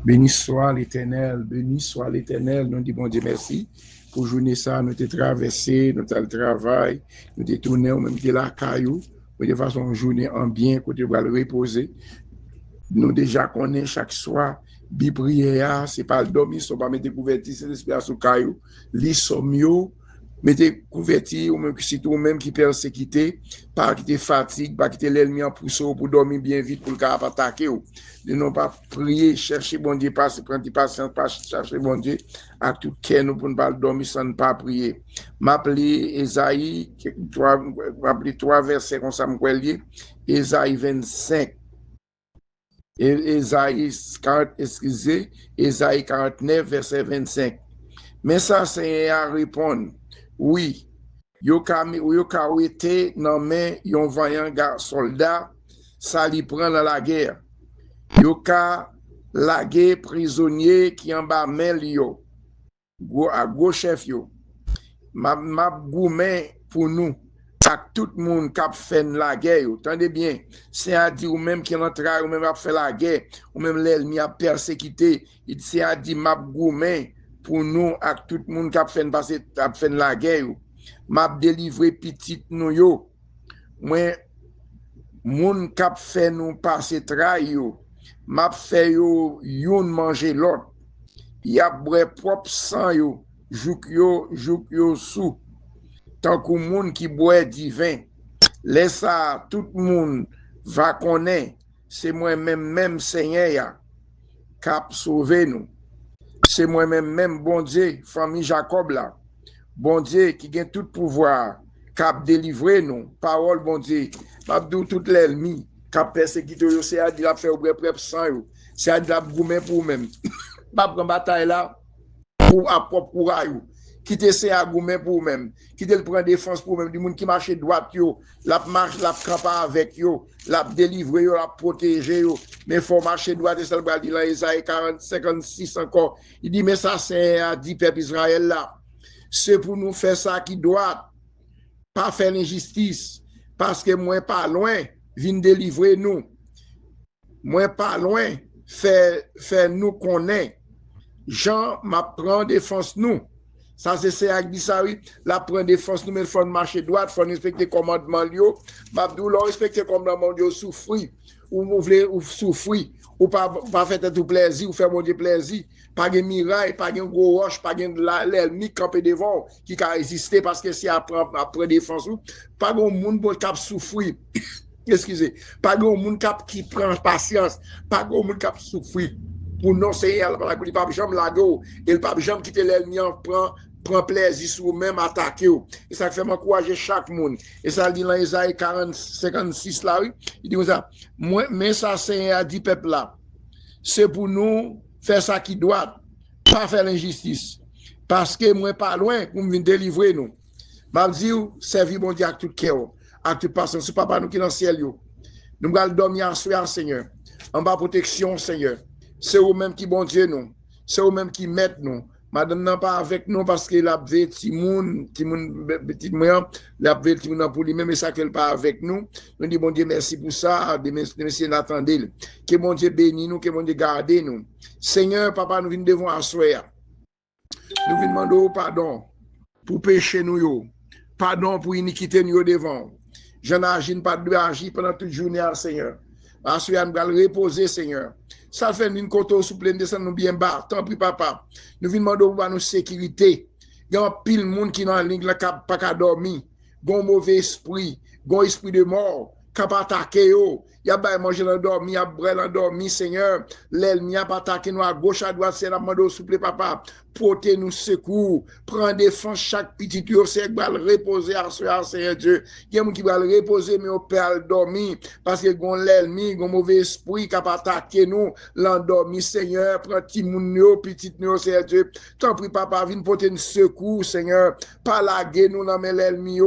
béni soit l'Éternel, nous disons bon Dieu merci pour journée ça, nous t'ai traversé, nous t'as le travail, nous t'ai tourné, même de la caillou, de façon journée en bien, côté va le reposer. Nous déjà connaissons chaque soir, bi prière, c'est pas le dormir, c'est pas mettre couverture, c'est l'esprit sous caillou, li somio, mettez couverture, ou même si tout même qui persécuté, pas qui te fatigue, pas qui te l'ennemi en pousseau pour dormir bien vite pour le cas attaquer. De non pas prier, chercher bon Dieu, prendre patience, pas chercher bon Dieu, à tout cœur nous pour ne pas dormir sans ne pas prier. M'appeler Esaïe, m'appeler 3 versets comme ça, m'quelier, Esaïe 25. Esaïe 49, verset 25. Mais ça, c'est à répondre. Oui, yo ka été dans main yon vaillant soldat, ça li prend dans la guerre. Yo ka la guerre prisonnier qui en bas main li yo. À gros chef yo. Ma goumen pour nous. Ak tout le monde qui a fait la guerre, entendez bien, c'est à dire ou même qui entra ou même a fait la guerre, ou même l'ennemi a persécuté, c'est à dire m'a goumen pour nous ak tout le monde qui a fait la guerre, m'a délivré petit nous yo. Moi moun qui a fait nous passer trahi yo, m'a fait yo yon manger l'autre. Y a bre propre sang yo, jouk yo sous. Tant que monde qui boit divin, laisse ça, tout le monde va connaître, c'est moi-même Seigneur qui a sauvé nous. C'est moi-même bon Dieu, famille Jacob là. Bon Dieu qui a tout pouvoir, qui a délivré nous. Parole bon Dieu. Mabdou tout l'ennemi, qui a persécuté, c'est à dire la faire au près sans yo. C'est à dire la goumen pour même. Pas prendre bataille là pour à propre courage. Qui te c'est argument pour même, qui te le prend défense pour même, du monde qui marche droite yo, la marche, la campe avec yo, la délivrer yo, la protéger yo, mais faut marcher droite et ça le bral dit là Isaïe 56 encore. Il dit mais ça c'est à dit peuple Israël là. C'est pour nous faire ça qui doit pas faire l'injustice parce que moi pas loin vient délivrer nous. Moi pas loin faire nous connaître. Jean m'a prend défense nous. Ça, c'est avec ça, oui. La prendre défense, nous, mais il faut marcher droit, il faut respecter le commandement, Mabdou, respecter le commandement, souffrir, ou vous souffrir, ou pas faire tout plaisir, ou faire mon Dieu plaisir, pas de miraille, pas de gros roche, pas de l'ennemi campé devant, qui a résisté parce que si après défense, pas de monde qui souffrir. Excusez, pas de monde qui prend patience, pas de monde qui souffrir. Pour non, c'est elle, le pape Jean Lago, et le pape Jean qui te l'ennemi prend plaisir sur même attaquer. Et ça fait m'encourager chaque monde. Et ça dit dans Isaïe 56 là, oui, il dit ça, mais ça c'est à dit peuple là. C'est pour nous faire ça qui doit, pas faire l'injustice. Parce que moi pas loin pour me délivrer nous. Je dis, servir mon Dieu avec tout cœur, avec toute patience. C'est papa nous qui dans le ciel. Nous allons dormir en soir, Seigneur. En bas protection, Seigneur. C'est eux-mêmes qui bon Dieu nous. C'est eux-mêmes qui mettent nous. Madame n'a pas avec nous parce qu'il a fait petit moun, petit moyen, il a fait petit moun pour lui-même, mais ça qu'elle pas avec nous. Nous disons, bon Dieu, merci pour ça, merci d'attendre. Que bon Dieu bénisse nous, que bon Dieu garde nous. Seigneur, papa, nous venons devant asseoir. Nous venons demander pardon pour pécher nous, pardon pour iniquité nous devant. Je n'agis pas de agir pendant toute journée, Seigneur. Asseoir, nous allons reposer, Seigneur. Ça fait une côte sous pleine descend nous bien bas. Tant pis, papa. Nous venons demander pour nous sécurité. Il y a un pile monde qui dans la ligne, qui n'a pas dormi. Il y a un mauvais esprit. Il y a un esprit de mort. Qui n'a pas attaqué. Il y a pas manger dans dormi, il y a brûlé dans dormi, Seigneur. L'ennemi a pas attaqué nous à gauche, à droite, c'est la demande souple, papa. Portez nous secours. Prends défense chaque petit tuyau, c'est qu'il va reposer à ce Seigneur Dieu. Il y a un qui va le reposer, mais au père dormi. Parce que l'ennemi, il y a un mauvais esprit qui a pas attaqué nous. L'endormi, Seigneur. Prends petit moun, petit nous, Seigneur Dieu. Tant pis, papa, viens porter nous secours, Seigneur. Pas laguer nous dans l'ennemi,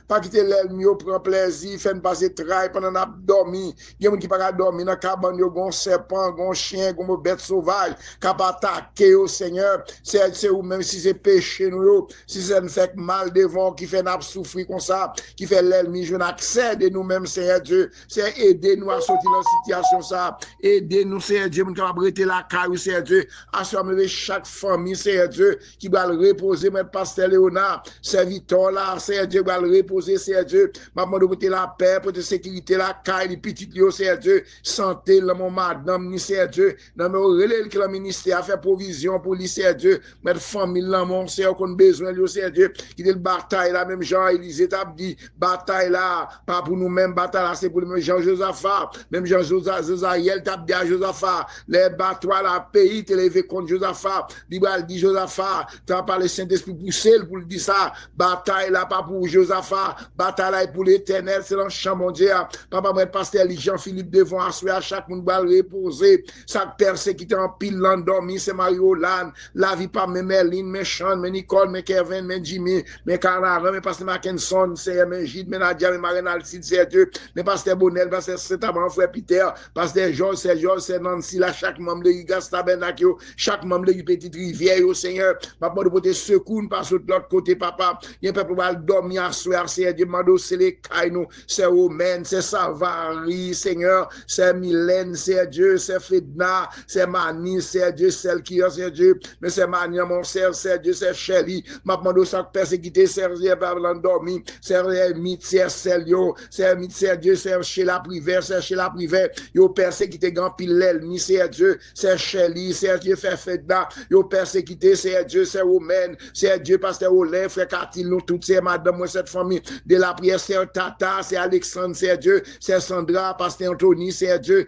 pas quitter l'ennemi, prends plaisir, faire passer travail. caille pendant n'a dormi, il y a moun qui pas dormi dans cabane yo gon serpent, gon chien, gon bête sauvage, qui pas attaquer au Seigneur, c'est ou même si c'est péché nous yo, si ça nous fait mal devant qui fait n'a souffrir comme ça, qui fait l'ennemi je n'accède de nous-mêmes Seigneur Dieu, c'est aider nous à sortir dans situation ça, aider nous Seigneur Dieu, nous capable arrêter la caille Seigneur Dieu, assembler chaque famille Seigneur Dieu qui va le reposer même pasteur Léonard, serviteur là Seigneur Dieu va le reposer Seigneur Dieu, maman de porter la paix, pour la sécurité la caille, les petits lieux Seigneur Dieu, santé là mon madame ni Seigneur Dieu, dans nos relais que le ministère a fait provision pour lui Seigneur Dieu, mettre famille là mon Seigneur qu'on besoin lui Seigneur Dieu, qui dit bataille là même Jean Élisée t'a dit bataille là pas pour nous mêmes bataille là c'est pour le même Jean Josaphat, même Jean Josaïel t'a dit à Josaphat, les batois là pays t'es levé contre Josaphat, dit Josaphat, t'as parlé Saint-Esprit pousser pour dire ça, bataille là pas pour Josaphat, bataille là pour l'Éternel, c'est dans le champ mon Dieu, papa moi pasteur Jean-Philippe devant assurer à chaque monde va reposer, chaque persécuté en pile l'endormi c'est Mario Lan, la vie pas même Merlin, mais Sean, mais Nicole, mais Kevin, mais Jimmy, mais Canaran, mais pasteur Mackinson, c'est mais Gide, mais Nadia, mais Marine Alcide, c'est Dieu, mais pasteur Bonnel, pasteur Saint-Amand, frère Peter, pasteur Georges, c'est Nancy, là, chaque membre de Igas Tabernacle, chaque membre de Petite Rivière, au Seigneur, papa, de côté secours, passe de l'autre côté, papa, il y a un peuple qui va dormir à soir, c'est Dieu, mando, c'est les Kaino, c'est Omen, c'est Savary, Seigneur, c'est Mylène, c'est Dieu, c'est Fedna, c'est Mani, c'est Dieu, celle qui a, c'est Dieu, mais c'est Mani, mon sœur, c'est Dieu, c'est Shelly, ma mando, chaque persécuté, c'est par l'endormi, c'est mythe, c'est Celio, c'est mythe, c'est Dieu, c'est chez la privée, c'est chez la privée, yo persécuté grand pile l'ennemi, c'est Dieu, c'est Shelly, c'est Dieu, fait Fedna, yo persécuté, c'est Dieu, c'est Omen, c'est Dieu, pasteur Olin, frère Katil, nous toutes ces madame, moi, cette famille, de la prière, c'est Tata, c'est Alexandre, c'est Dieu, c'est Sandra, pasteur Anthony, c'est Dieu,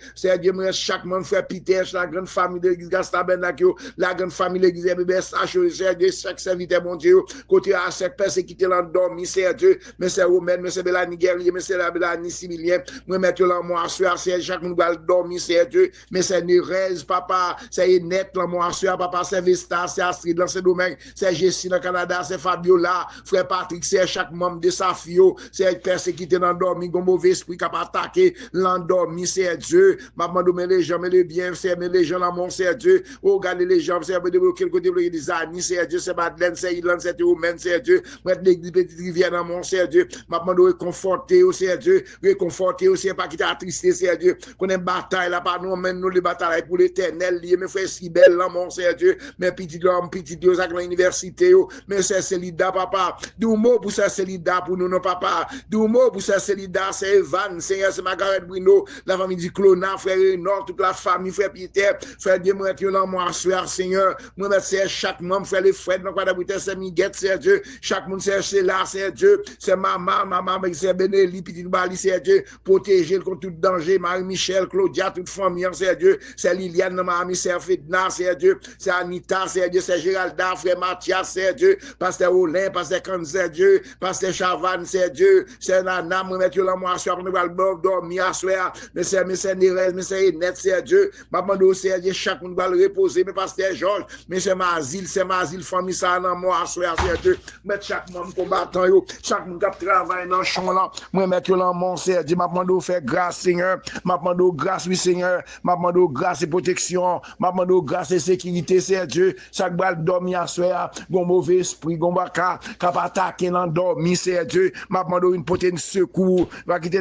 moi, chaque monde, frère Peter, la grande famille de l'église Gastabernacle, la grande famille de l'église BBSH, c'est Dieu, chaque serviteur, mon Dieu, côté à chaque personne qui était l'endormi, c'est Dieu, mais c'est Romain, mais c'est Bélani Guerrier, mais c'est la Bélani Similien, moi, mettre là, moi, c'est chaque monde va dormir, c'est Dieu, mais c'est Nérez, papa, c'est Net, là, moi, papa, c'est Vesta, c'est Astrid, dans ce domaine, c'est Jessie, dans le Canada, c'est Fabiola, frère Patrick, c'est chaque membre de sa fille, c'est personne qui était l'endormi, un mauvais esprit qui a attaqué, l'endormi, c'est Dieu, maman, mais les gens, mais les biens, c'est les gens, là, mon, c'est Dieu, regardez les gens, c'est quel côté, des amis, c'est Dieu, c'est Madeleine, c'est Ilan, c'est Romain, c'est Dieu, mettre l'église petite rivière dans mon, c'est Dieu, maman, réconforter, c'est Dieu, réconforter, c'est pas quitter attristé, c'est Dieu, qu'on ait bataille, là, pas nous, mène nous les batailles pour l'éternel, mes frères, si belle, là, mon, c'est Dieu, mes petits hommes, petits Dieu, à l'université, mais c'est Célida, papa, du mot pour ça, Célida, pour nous, non, papa, du mot pour ça, Célida, c'est Evan, Seigneur, c'est Margaret Bruno, la famille du Clona, frère Nord, toute la famille, frère Peter, frère Dieu, moi, tu l'as, moi, soir, Seigneur, moi, c'est chaque membre, frère les frères, donc, c'est Miguel, c'est Dieu, chaque monde, c'est là, c'est Dieu, c'est maman, c'est Bénélie, petit Bali, c'est Dieu, protéger contre tout danger, Marie-Michel, Claudia, toute famille, c'est Dieu, c'est Liliane, ma amie, c'est Fedna, c'est Dieu, c'est Anita, c'est Dieu, c'est Géralda, frère Mathias, c'est Dieu, pasteur Olin, pasteur Kan, c'est Dieu, pasteur Chavan, c'est Dieu, c'est Nana, moi, mettre là, moi, soir, nous allons dormir, à soir, mais c'est Nérez, mais c'est Net, c'est Dieu, maman, c'est Dieu, chaque monde va le reposer, mais pasteur Georges, mais c'est Mazil, famille, ça, non, moi, à soir, c'est Dieu, mettre chaque monde combattant, chaque monde qui travaille dans le champ là, moi, mettre là, mon, c'est Dieu, maman, faire grâce, Seigneur, maman, grâce, oui, Seigneur, maman, grâce et protection, maman, grâce et sécurité, c'est Dieu, chaque balle dormir à soir, bon mauvais esprit, bon baka, cap attaquer l'endormi, c'est Dieu, maman, une potente secours, va quitter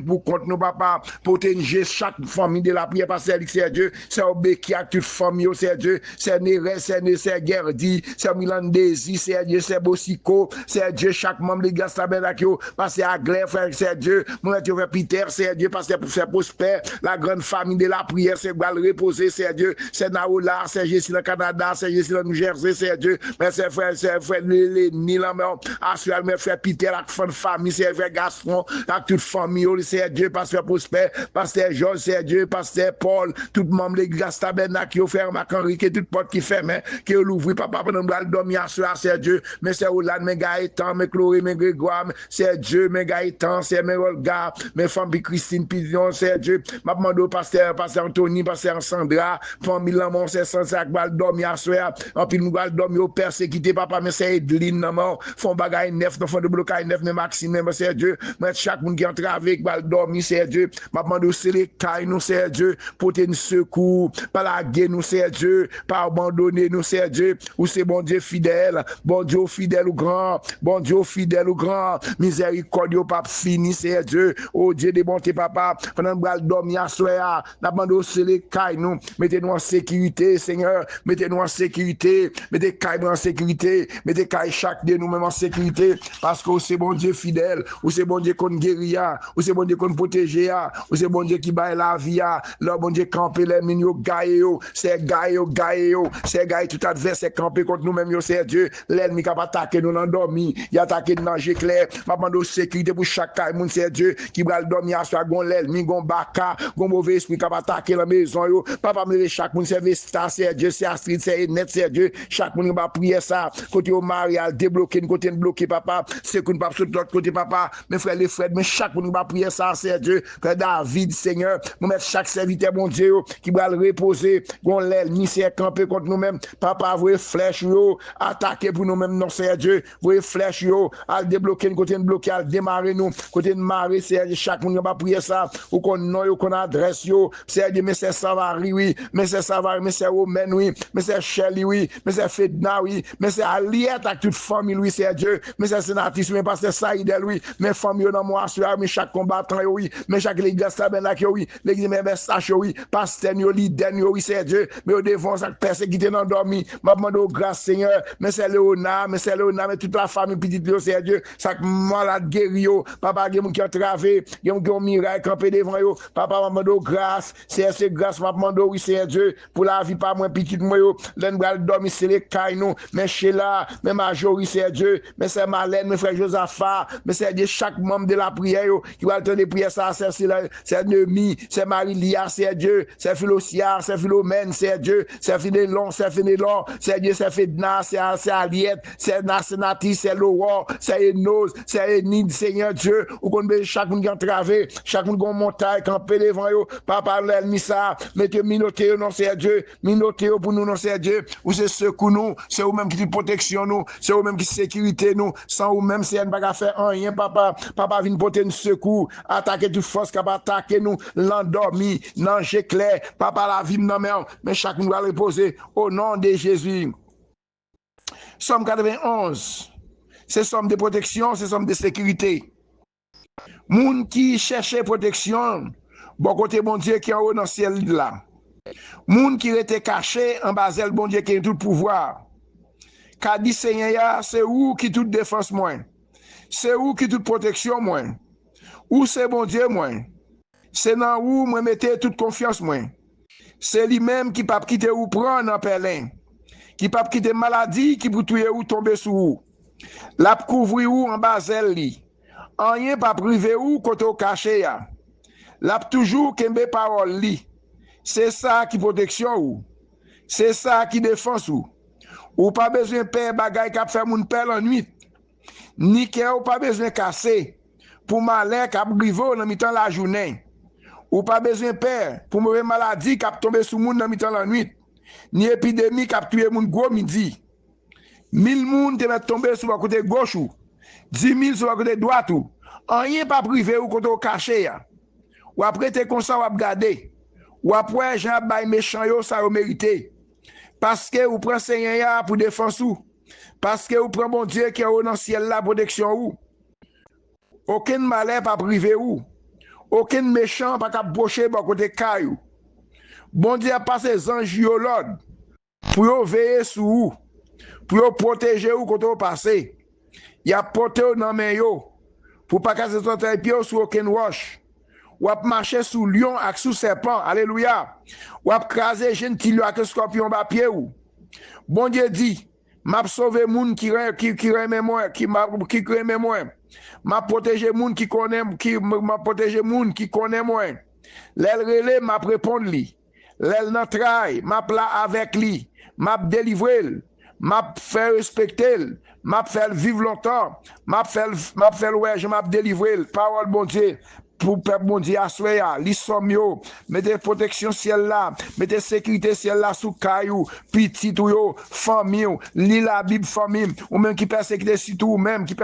pour compte nous, papa, protéger chaque famille de la prière, parce que c'est Dieu, c'est Obéki à toute famille, c'est Dieu, c'est Nérès, c'est Gerdi, c'est Milandesi, c'est Dieu, c'est Bossico, c'est Dieu, chaque membre de Gastabernacle, parce que Aglaire, frère, c'est Dieu, mon Dieu, Peter, c'est Dieu, parce que pour faire prospère, la grande famille de la prière, c'est Gal reposer, c'est Dieu, c'est Naola, c'est Jessie le Canada, c'est Jessie le New Jersey, c'est Dieu, mais c'est frère, les Nila, mais assurer, mais frère Peter, la famille, c'est frère Gaston, la toute famille, c'est Dieu, parce que prospère, parce que Georges, c'est Dieu, parce que Paul, tout le monde, les Gastabernacle, frère Mac-Henri, qui toute porte qui ferme, qui l'ouvre, papa, pendant que dormir à soir, c'est Dieu, mais c'est Oland, mais Gaëtan, mais Chloé, mais Grégoire, c'est Dieu, mais Gaëtan, c'est mes Olga, mes femmes, Christine Pidion, c'est Dieu, ma demande pasteur Anthony, pasteur Sandra, famille Lamont, c'est sans sac, bal dormir à soir, en puis nous bal dormir au persécuté, papa, mais c'est Edline, non, font bagaille neuf, non, font de blocage neuf, mais Maxime, mais c'est Dieu, mais chaque monde qui entre travé, qui va dormir, Seigneur Dieu. M'a demandé c'est les cailles, nous, Seigneur Dieu, pour te secours, par la guerre, nous, Seigneur Dieu, par abandonner, nous, Seigneur Dieu, ou c'est bon Dieu fidèle, bon Dieu fidèle ou grand, bon Dieu fidèle ou grand, miséricorde, pas fini, Seigneur Dieu, oh Dieu de bonté, papa, pendant que nous dormir à soir, n'a demandé c'est les cailles, nous, mettez-nous en sécurité, Seigneur, mettez-nous en sécurité, mettez cailles en sécurité, mettez cailles chaque de nous-mêmes en sécurité, parce que c'est bon Dieu fidèle, ou c'est bon Dieu qu'on guérit, ou c'est bon Dieu qu'on protège, ou c'est bon Dieu qui baille la vie, là, bon Dieu camper les mines, gagne, c'est gagne, c'est gagne, tout adversaire camper contre nous-mêmes, c'est Dieu, l'ennemi qui va attaquer nous dans dormi, il attaque dans danger clair, ma demande sécurité pour chaque caille, mon c'est Dieu, qui va dormir à soi, gon l'ennemi, gon baka, gon mauvais esprit qui va attaquer la maison, yo, papa me chaque monde c'est Vesta, c'est Dieu, c'est Astrid, c'est net, c'est Dieu, chaque monde va prier ça, côté au mariage, débloquer, côté bloqué, papa, c'est qu'on pas sur l'autre côté, papa, mes frères, les frères, mais chaque monde va prier ça, c'est Dieu, frère David, Seigneur, nous mettre chaque serviteur, mon Dieu, qui va le reposer, gon l'ennemi, c'est camper contre nous-mêmes, papa, vous flèche, yo, attaquer pour nous-mêmes, non, c'est Dieu, vous flèche, yo, à débloquer, côté bloqué, à démarrer nous, côté de marrer, c'est Dieu, chaque monde va prier ça, ou qu'on nom, qu'on adresse, yo, c'est Dieu, mais c'est Savary, oui, mais c'est Savary, mais c'est Romain, oui, mais c'est Shelly, oui, mais c'est Fedna, oui, mais c'est Aliette avec toute famille, oui, c'est Dieu, mais c'est Sénatis, mais pas c'est Saïdel, oui, mais famille, dans moi, mais chaque combattant, oui, mais chaque l'église, oui, l'église, mais Sache, oui, pasteur, leader, oui, c'est Dieu, mais au devant, ça persécuté dans dormi, m'a demandé grâce, Seigneur, mais c'est Léonard, mais toute la famille, petite, c'est Dieu, ça malade guéri, papa, il y a qui a travé, il y a qui a miracle, campé devant, papa, m'a demandé grâce, c'est grâce, m'a demandé, oui, c'est Dieu, pour la vie, pas moins petite, moi, l'endroit dormi, c'est les cailles, nous, mais Sheila, mais Majorie, c'est Dieu, mais c'est Marlène, mes frères Josaphat, mais c'est Dieu, chaque membre de la prière, qui va entendre prier ça, c'est Nemi, c'est Marie-Lia, c'est Dieu, c'est Philosia, c'est Philomène, c'est Dieu, c'est Fidélon, c'est Dieu, c'est Fedna, c'est Aliette, c'est Nasenati, c'est Laurent, c'est Enos, c'est Enid, Seigneur Dieu, ou qu'on veut chaque monde qui a travé, chaque monde qui a montagne, campé devant eux, papa l'ennemi ça, mettez minoté, non, c'est Dieu, minoté pour nous, non, c'est Dieu, ou c'est secours nous, c'est eux-mêmes qui protection nous, c'est eux-mêmes qui sécurité nous, sans eux-mêmes, c'est un pas faire rien, papa vient porter un secours, attaquer toute force qui va attaquer nous, l'endormi, non, j'éclaire, papa la vie, non, mais chaque monde va reposer au nom de Jésus. Somme 91, c'est somme de protection, c'est somme de sécurité. Moun qui cherchait protection, bon côté bon Dieu qui est en haut dans le ciel là. Moun qui était caché en bas le bon Dieu qui a tout pouvoir. Qu'a dit Seigneur, c'est où qui toute défense moins. C'est où qui toute protection moins. Où c'est bon Dieu moins. C'est dans où moi mettez toute confiance moins. C'est lui-même qui pas quitter ou prendre en pelin. Qui pas quitter maladie qui pour tuer ou tomber sous ou. La couvrir ou en bas li. Rien pas privé ou côté caché ya. La toujours kembe parole li. C'est ça qui protection ou. C'est ça qui défense ou. Ou pas besoin père bagay qui faire moun père en nuit. Ni que ou pas besoin casser pour malin qui brivo dans mi-temps la journée. Ou pas besoin père pour mauvais maladie qui tomber sous moun dans mi-temps la nuit. Ni épidémie qui tuer moun gros midi. 1000 moun te met tomber sur le côté gauche ou 10 000 sur le côté droit ou. Rien pas privé ou côté caché ya. Ou après te comme ça ou regarder. Ou après Jean bay méchant yo ça yo mérité. Parce que ou prend Seigneur pour défense ou. Parce que ou prend bon Dieu qui est au dans le ciel la protection ou. Aucun malheur pas privé ou. Aucun méchant pas cap brocher bon côté caillou. Bon Dieu a passé anges yo l'ordre pour veiller sur ou. Pour protéger ou quand on passe. Il a porté dans main yo pour pas casser son pied sur aucun roche. Ou ap marcher sous lion ak sous serpent. Alléluia. Ou ap craser gentil ak scorpion ba pied ou. Bon Dieu dit, m'a sauvé moun qui remet moi, qui remet moi. M'a protégé moun qui connaît m'a protégé moun qui connaît moi. L'elle relé m'a répondre li. L'elle nan traille, m'a plat avec li, m'a délivré, m'a fait respecter, m'a fait vivre longtemps, m'a fait ouais, je m'a délivré, parole bon Dieu. pour peuple mon Dieu assoya, li somme yo, mettez protection ciel là, mettez sécurité ciel là sous caillou, petit ou yo, famille, li la Bible famille, ou même qui persécuté surtout ou même qui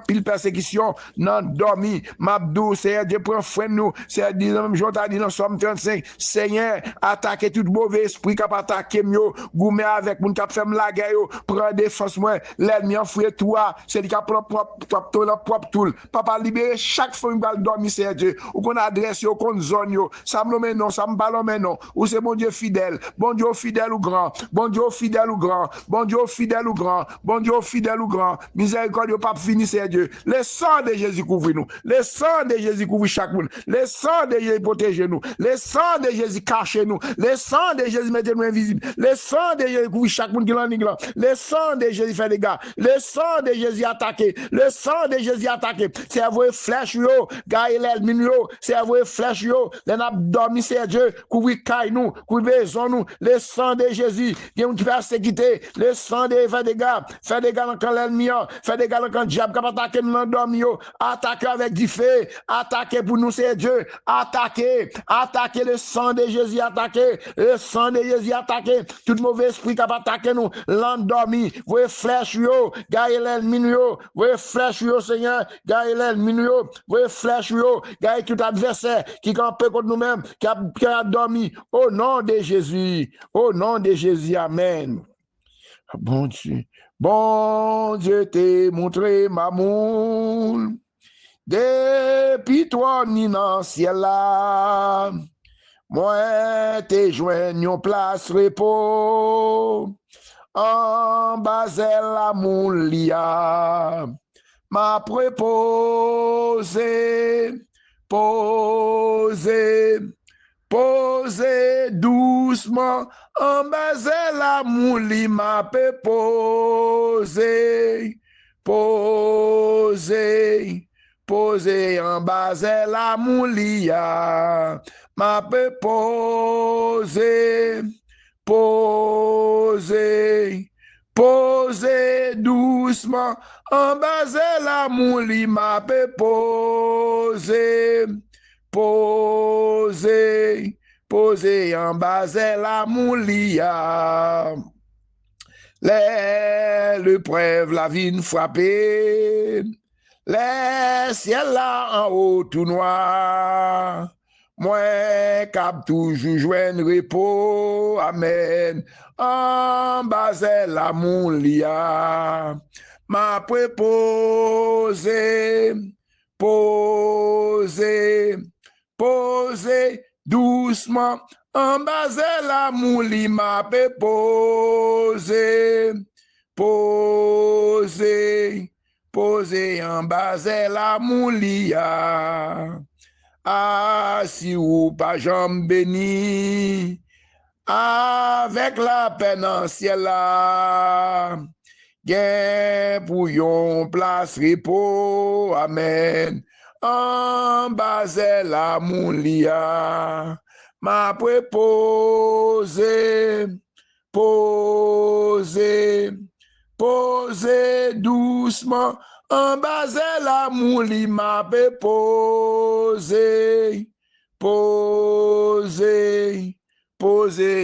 pile persécution, nan dormi, m'abdou, c'est Dieu prend frère nous, c'est dit même Jean t'a dit dans Somme 35, Seigneur, attaquer tout mauvais esprit qui a attaqué yo, goumé avec moun qui fait la guerre yo, prend défense moi, l'ennemi enfoué toi, c'est qui a propre tool, papa libérer chaque fois une balle dormi c'est Dieu, ou qu'on adresse yo, qu'on zone yo, ça me nomme non, ça me ballon non, ou c'est mon Dieu fidèle ou grand, bon Dieu fidèle ou grand, bon Dieu fidèle ou grand, bon Dieu fidèle ou grand, miséricorde pas fini c'est Dieu, le sang de Jésus couvre nous, le sang de Jésus couvre chaque monde, le sang de Jésus protège nous, le sang de Jésus cache nous, le sang de Jésus mette nous invisible, le sang de Jésus couvre chaque monde qui l'en nigla, le sang de Jésus fait des gars, le sang de Jésus attaqué, le sang de Jésus attaqué, c'est à vous flèche yo, gagne l'ennemi yo, c'est à vous flèche yo, les abdomen c'est Dieu, couvre caille nous, couvre besoin nous, le sang de Jésus, qui est persécuté, le sang de fait des gars dans l'ennemi, fait des gars dans le diable qui attaquer nous l'endormi yo, attaquer avec du feu, attaquer pour nous c'est Dieu, attaquer le sang de Jésus, attaquer le sang de Jésus, attaquer tout mauvais esprit qui attaquer nous, l'endormi, vous flèche yo, gagne l'ennemi yo, vous flèche yo Seigneur, gagne l'ennemi yo, vous flèche yo, gagne tout adversaire qui campe contre nous-mêmes, qui a dormi, au nom de Jésus, amen. Bon Dieu t'ai montré ma moule, depuis toi ni dans ciel là, moi t'ai joint une place repos, en basel la moule lia, m'a préposé, posé doucement, en basel la moule m'a posé en basel la moulia, m'a posé doucement, en basel la mouli m'a posé en basel la moulia. L'épreuve la vie frappée, les ciels là en haut tout noir, moi cap toujours joindre repos, amen, en basel la moulia, m'a posé doucement, en basel la mouli m'a posé en basel la moulia. Ah, si ou pas jambe béni, avec la peine en ciel là, gen pour yon place repos, amen, en basel la moulia, m'a posé doucement, en basel la mouli m'a posé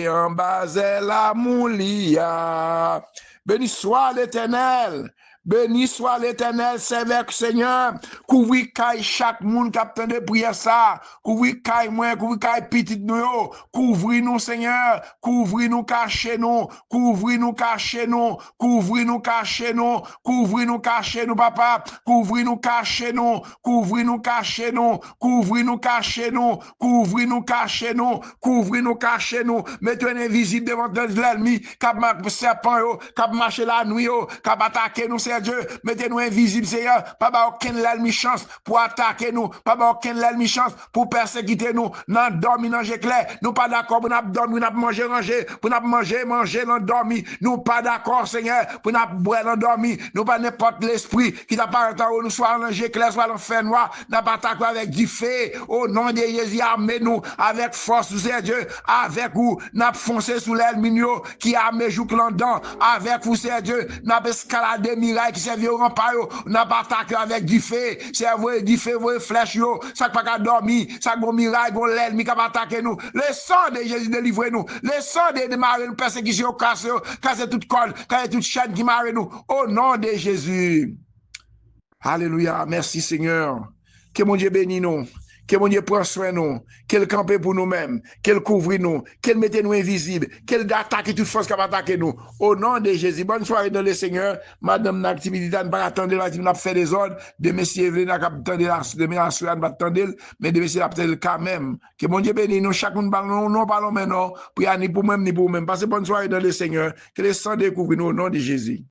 en basel la moulia. Béni soit l'Éternel. Béni soit l'Éternel, Seigneur, Seigneur, couvrir caille chaque monde qui a de prière ça, couvrir caille moi, couvrir caille petit nous, couvrir nous, Seigneur, couvrir nous, cacher nous, couvrir nous, cacher nous, couvrir nous, cacher nous, couvrir nous, cacher nous, papa, couvrir nous, cacher nous, couvrir nous, cacher nous, couvrir nous, cacher nous, couvrir nous, cacher nous, couvrir nous, cacher nous, mettez un invisible devant l'ennemi, qui a marqué serpent, qui a marché la nuit, qui a attaqué nous, Dieu, mettez-nous invisibles, Seigneur, pas aucun l'ennemi chance pour attaquer nous, pas aucun l'ennemi chance pour persécuter nous, non dormi, non clair, nous pas d'accord pour nous dormir, nous manger, ranger, pour nous manger, non dormi, nous pas d'accord, Seigneur, pour nous boire, non dormi, nous pas n'importe l'esprit qui t'apparaît en haut, nous soit en clair, soit en fer noir, n'a pas attaqué avec du feu, au nom de Jésus, armez-nous avec force, c'est Dieu, avec vous, n'a foncé sous l'ennemi qui a mes joues clandans, avec vous, c'est Dieu, n'a escaladé miracle bagaille qui servent au rempart, n'a pas attaqué avec du feu, serveur du feu, flèche, ça pas qu'à dormir, ça gon miraille, gon l'ennemi qui va attaquer nous. Le sang de Jésus délivre nous. Le sang de démarrer nous, persécution, casser toute corde, casser toute chaîne qui marre nous. Au nom de Jésus. Alléluia. Merci Seigneur. Que mon Dieu bénisse nous. Que mon Dieu prenne soin de nous, qu'il campe pour nous-mêmes, qu'il couvre nous, qu'il mette nous invisibles, qu'il attaque toute force qui va attaquer nous. Au nom de Jésus, bonne soirée dans le Seigneur. Madame l'activité, ne pas attendre la team, fait des ordres. De messieurs, venez à attendre de messieurs, ne pas attendre, mais de messieurs, attendre quand même. Que mon Dieu bénisse nous, chacun nous parlons maintenant, pour ni pour même, ni pour même. Passez bonne soirée dans le Seigneur. Que le sang découvre nous au nom de Jésus.